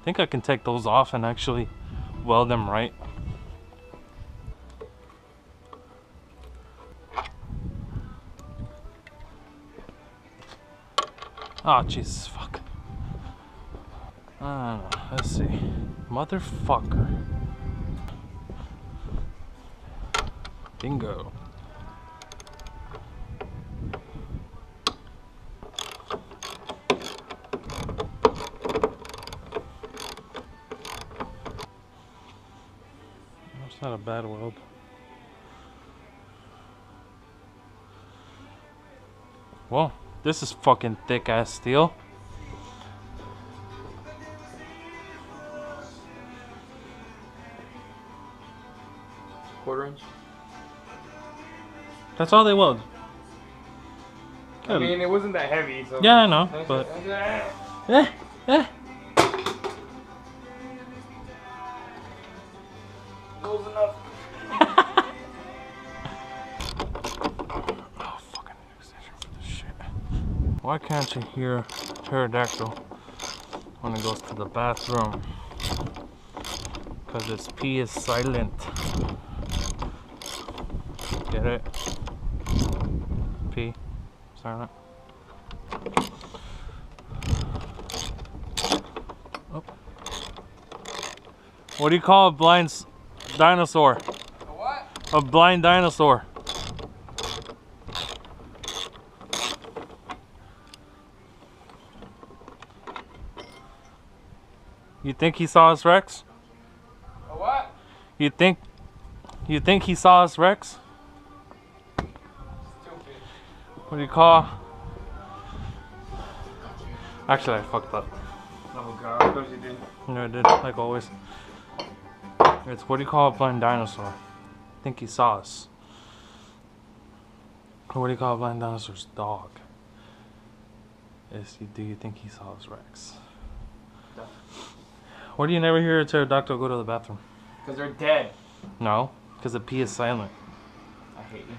think I can take those off and actually weld them right. Oh, Jesus, fuck. I don't know. Let's see. Motherfucker. Bingo. That's not a bad weld. Well, this is fucking thick ass steel. Quarter inch. That's all they weld. I mean, it wasn't that heavy, so. Yeah, I know, but. Close enough. Oh, fucking extension for this shit. Why can't you hear pterodactyl when it goes to the bathroom? Because its pee is silent. Get it? Pee. Silent. Oh. What do you call a blind dinosaur? A what? A blind dinosaur. You think he saw us, Rex? A what? You think he saw us, Rex? Stupid. What do you call? Actually, I fucked up. Oh god, of course you did. No, I did, like always. It's what do you call a blind dinosaur? I think he saw us. What do you call a blind dinosaur's dog? Do you think he saw us, Rex? No. Why do you never hear a pterodactyl go to the bathroom? Because they're dead. No, because the pee is silent. I hate you.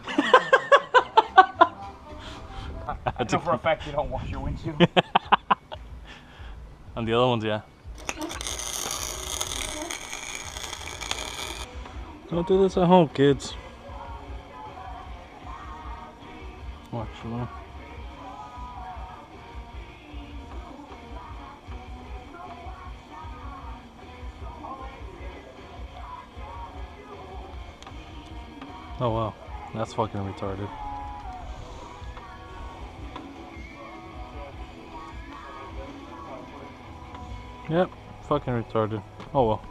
I know for a fact you don't wash your windshield. On the other ones, yeah. Don't do this at home, kids. Watch, you know. Oh wow, that's fucking retarded. Yep, fucking retarded. Oh well.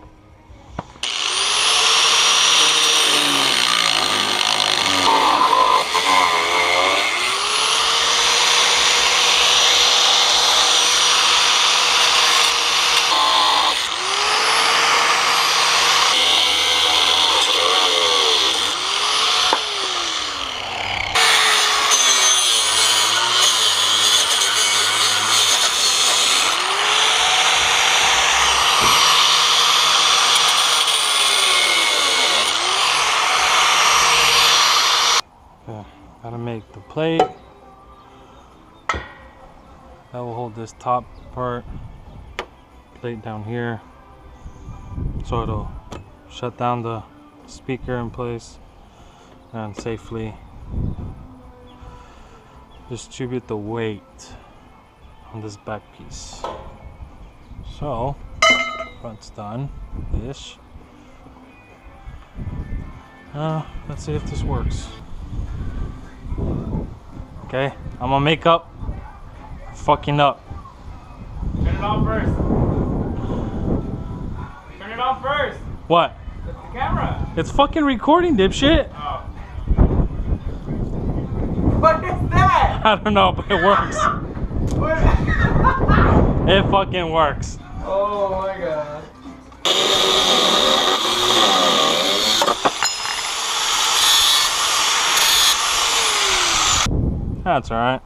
Gotta make the plate that will hold this top part plate down here, so it'll shut down the speaker in place and safely distribute the weight on this back piece. So front's done ish. Let's see if this works. Okay, I'm gonna make up fucking up. Turn it on first. Turn it on first. What? That's the camera. It's fucking recording, dipshit. Oh. What is that? I don't know, but it works. What? It fucking works. Oh my god. That's alright.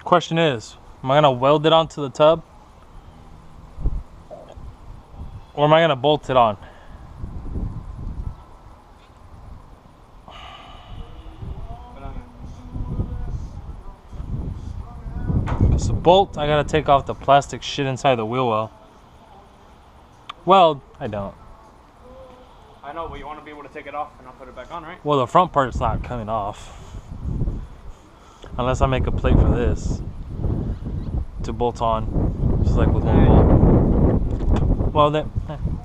Question is, am I gonna weld it onto the tub? Or am I gonna bolt it on? this bolt, I gotta take off the plastic shit inside the wheel well. Well, I don't. I know, but you want to be able to take it off and not put it back on, right? Well, the front part's not coming off. Unless I make a plate for this to bolt on, just like with one bolt. Well, that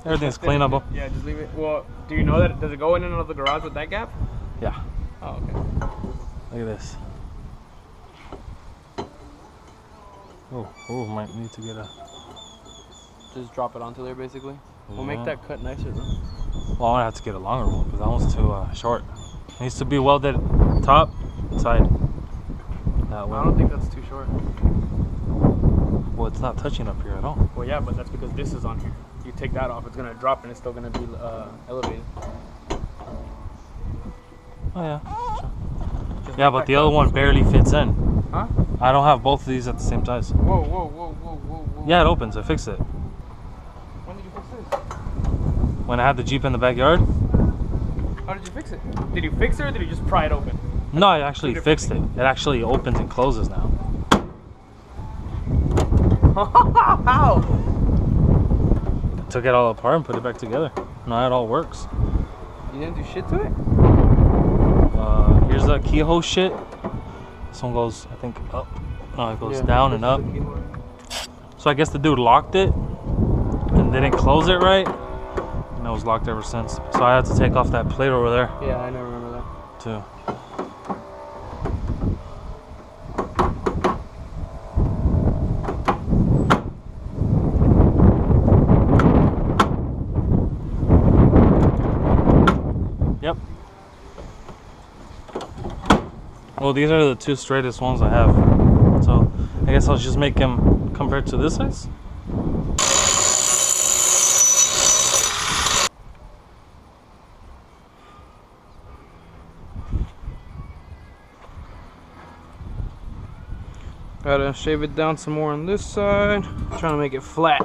everything's cleanable. Yeah, just leave it. Well, do you know that? Does it go in and out of the garage with that gap? Yeah. Oh, okay. Look at this. Oh, might need to get a. Just drop it onto there, basically. We'll make that cut nicer, though. Well, I'm gonna have to get a longer one because that one's too short. It needs to be welded top, side. That way. I don't think that's too short. Well, it's not touching up here at all. Well, yeah, but that's because this is on here. You take that off, it's gonna drop and it's still gonna be elevated. Oh yeah. Yeah, but the other one barely fits in. Huh? I don't have both of these at the same size. Whoa, whoa, whoa, whoa, whoa, whoa. Yeah, it opens. I fixed it. When did you fix this? When I had the Jeep in the backyard. How did you fix it? Did you fix it or did you just pry it open? No, I actually fixed it. It actually opens and closes now. How? Took it all apart and put it back together. Now it all works. You didn't do shit to it? Here's the keyhole shit. This one goes, I think, up. No, it goes down and up. So I guess the dude locked it and didn't close it right. And it was locked ever since. So I had to take off that plate over there. Yeah, I never remember that. Too. Yep. Well, these are the two straightest ones I have. So I guess I'll just make them compared to this size. Gotta shave it down some more on this side. Trying to make it flat.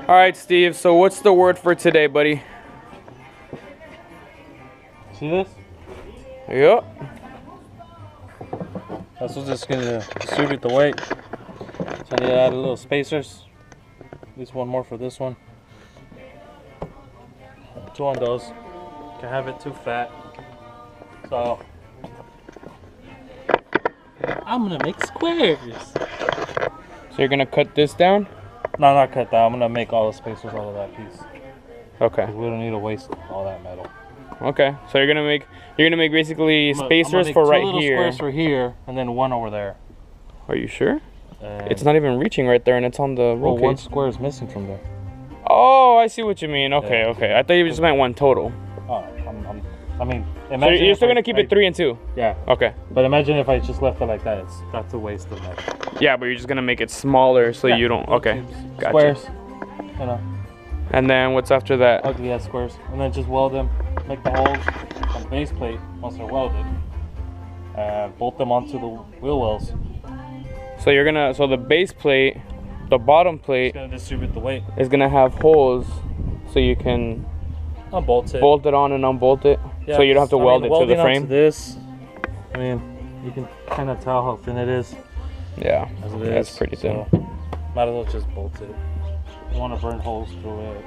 All right, Steve, so what's the word for today, buddy? See this? Yep. That's what's just gonna distribute the weight. So I need to add a little spacers. At least one more for this one. Two on those. Can have it too fat. So I'm gonna make squares. So you're gonna cut this down? No, not cut that. I'm gonna make all the spacers out of that piece. Okay. We don't need to waste all that metal. Okay. So you're gonna make basically spacers for right here. Squares for here, and then one over there. Are you sure? And It's not even reaching right there, and it's on the roll well, one cage. square is missing from there. Oh, I see what you mean. Okay, Yeah. okay. I thought you just meant one total. Oh, I mean, So imagine you're if still I- gonna keep it 3 and 2. Yeah, Okay. but imagine if I just left it like that. That's a waste of metal. Yeah, but you're just gonna make it smaller so Yeah. you don't. Okay. Gotcha. Squares. You know, And then what's after that? ugly ass squares, and then just weld them. Make the holes on the base plate once they're welded. Bolt them onto the wheel wells. So you're gonna. So the base plate, the bottom plate, It's gonna distribute the weight. is gonna have holes, so you can Unbolt it. bolt it on and unbolt it. Yeah, So you don't have to I weld mean, it to the welding onto frame. This, I mean, you can kind of tell how thin it is. Yeah. As it That's is, pretty thin. so might as well just bolt it. You want to burn holes through it.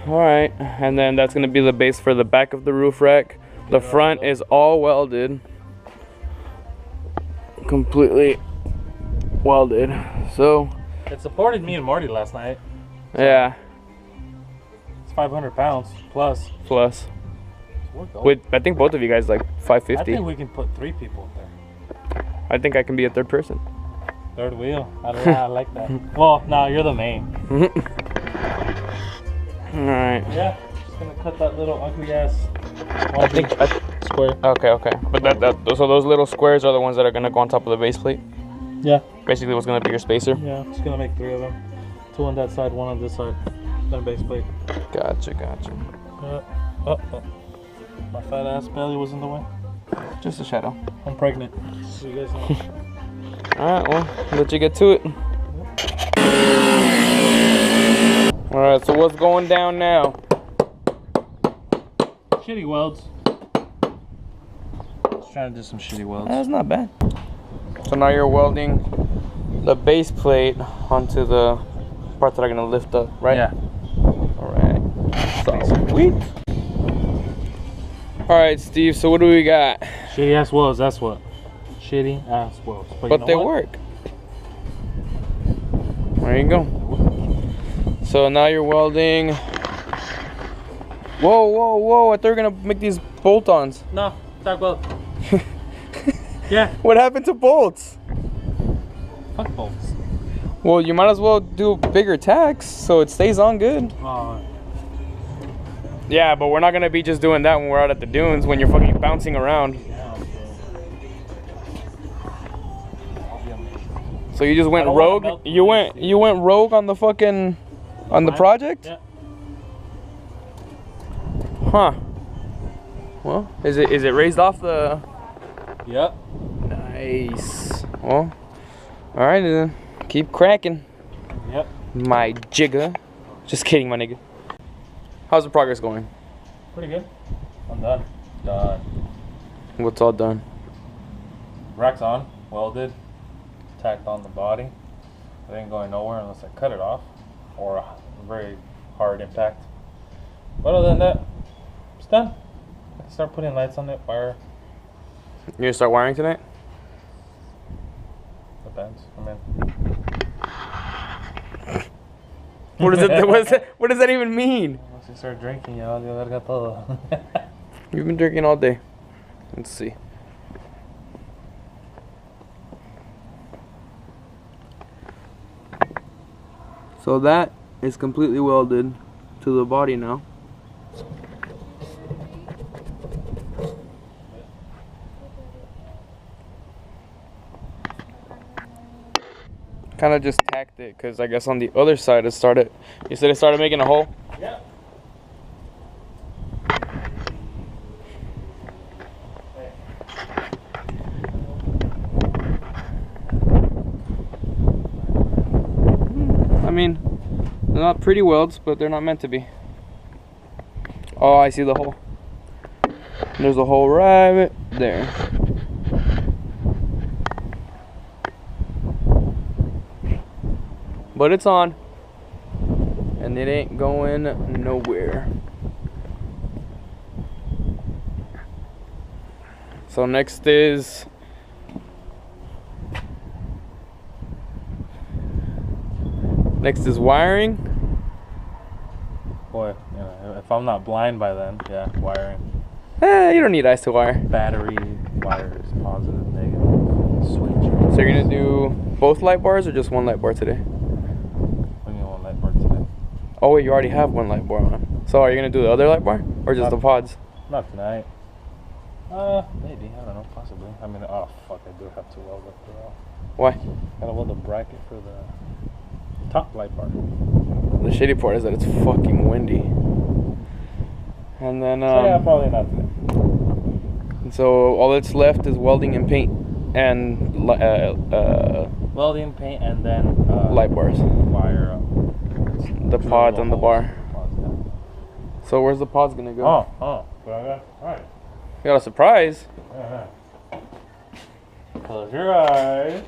All right, and then that's gonna be the base for the back of the roof rack. The front is all welded, completely welded. So It supported me and Marty last night. yeah, It's 500 pounds plus. plus We're going. with I think both of you guys like I 550. think we can put 3 people in there. I think I can be a third person. Third wheel. I don't know. I like that. Well, no, you're the main. All right. Yeah. Just gonna cut that little ugly ass. I think. Square. Okay, okay. But so those little squares are the ones that are gonna go on top of the base plate. Yeah. Basically, what's gonna be your spacer. Yeah. Just gonna make 3 of them. 2 on that side, 1 on this side. Then a base plate. Gotcha, gotcha. My fat ass belly was in the way. Just a shadow. I'm pregnant. So you guys know. All right, well, I'll let you get to it. All right, so what's going down now? Shitty welds. Just trying to do some shitty welds. That's not bad. So now you're welding the base plate onto the parts that are gonna lift up, right? Yeah. Alright. Sweet. Alright, Steve, so what do we got? Shitty ass welds, that's what. Shitty ass welds. But you know they what? work. There you go. So now you're welding. Whoa, whoa, whoa. I thought you were gonna make these bolt-ons. No, tack weld. Yeah. What happened to bolts? Fuck bolts. Well, you might as well do bigger tacks so it stays on good. Yeah, but we're not gonna be just doing that when we're out at the dunes when you're fucking bouncing around. So you just went rogue? You went rogue on the fucking on the project? Yeah. Huh. Well, is it raised off the? Yep. Nice. Well, all right then. Keep cracking. Yep. My jigger. Just kidding, my nigga. How's the progress going? Pretty good. I'm done. Done. What's all done? Rack's on. Welded. Tacked on the body. It ain't going nowhere unless I cut it off or a very hard impact. But other than that, it's done. I can start putting lights on it, wire. You gonna start wiring tonight? Depends. I mean, What does that even mean? once you start drinking, ya verga todo. You've been drinking all day. Let's see. So that is completely welded to the body now. Kind of just tacked it because I guess on the other side it started. You said it started making a hole? Yeah. I mean, they're not pretty welds, but they're not meant to be. Oh, I see the hole. There's a hole right there. But it's on. And it ain't going nowhere. So next is wiring. Boy, you know, if I'm not blind by then, yeah, wiring. You don't need eyes to wire. Battery wires, positive, negative, switch. So you're gonna do both light bars or just one light bar today? We need one light bar today. Oh wait, you already have one light bar on. So are you gonna do the other light bar or just the pods? Not tonight. Maybe, I don't know, possibly. I mean, oh fuck, I do have to weld up the Why? Gotta weld the bracket for the top light bar. The shitty part is that it's fucking windy. And then So yeah, probably not today. so all that's left is welding and paint and Welding, paint, and then light bars. Wire up. The pods on the bar. Pods, yeah. So where's the pods gonna go? Oh. Alright. You got a surprise. Close your eyes.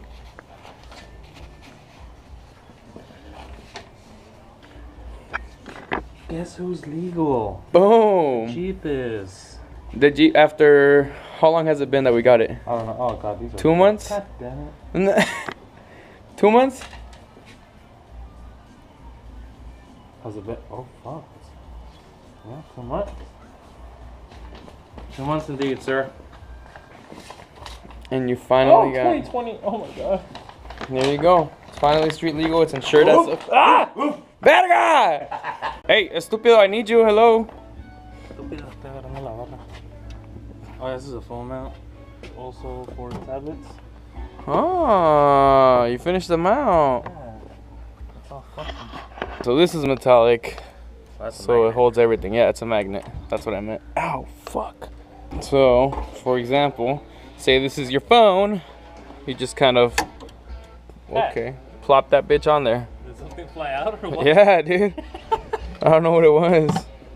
Guess who's legal? Boom. Cheapest. The Jeep after how long has it been that we got it? I don't know. Oh god, these are 2 months? God damn it. 2 months? How's it been? Oh fuck. Yeah, 2 months. 2 months indeed, sir. And you finally got 2020. Oh my god. There you go. It's finally street legal. It's insured as a bad guy. Hey, estúpido, I need you. Hello. Oh, this is a phone mount. Also for tablets. Oh, you finished the mount. Yeah. It's all fucking. So this is metallic. That's So it holds everything. Yeah, it's a magnet. That's what I meant. Ow, fuck. So, for example, say this is your phone. You just kind of, okay, plop that bitch on there. Did something fly out or what? Yeah, dude. I don't know what it was.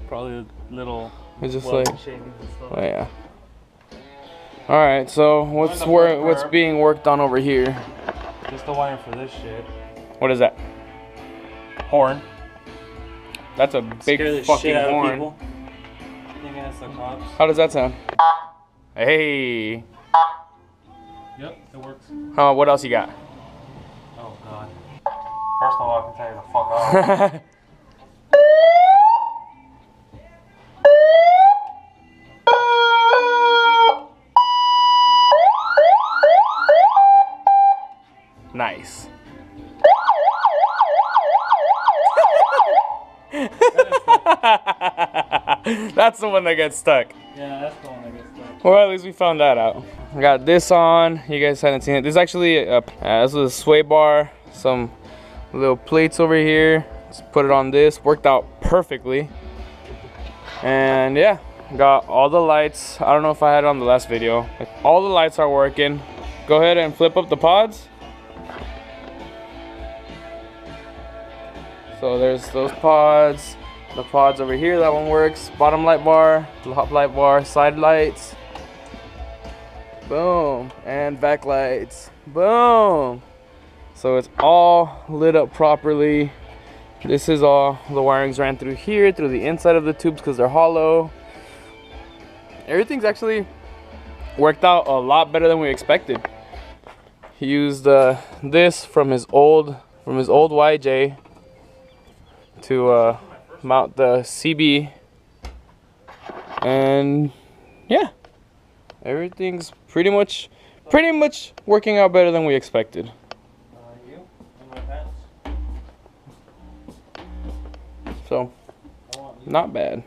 Probably a little It's just Well, like, shavings and stuff. oh yeah. All right, so what's being worked on over here? Just the wiring for this shit. What is that? Horn. That's a Scare big the fucking shit out of horn. people. Thinking it's the cops. How does that sound? Hey. Yep, it works. What else you got? Oh god. First of all, I can tell you to fuck off. Nice. That's the one that gets stuck. Yeah, that's the one that gets stuck. Well, at least we found that out. I got this on. You guys hadn't seen it. This is actually this is a sway bar. Some little plates over here. Just put it on this. Worked out perfectly. And yeah, got all the lights. I don't know if I had it on the last video. All the lights are working. Go ahead and flip up the pods. So there's those pods. The pods over here, that one works. Bottom light bar, top light bar, side lights. Boom. And back lights. Boom. So it's all lit up properly. This is all the wirings ran through here, through the inside of the tubes because they're hollow. Everything's actually worked out a lot better than we expected. He used this from his old YJ to mount the CB, and yeah, everything's pretty much working out better than we expected. You and my pants. So not bad.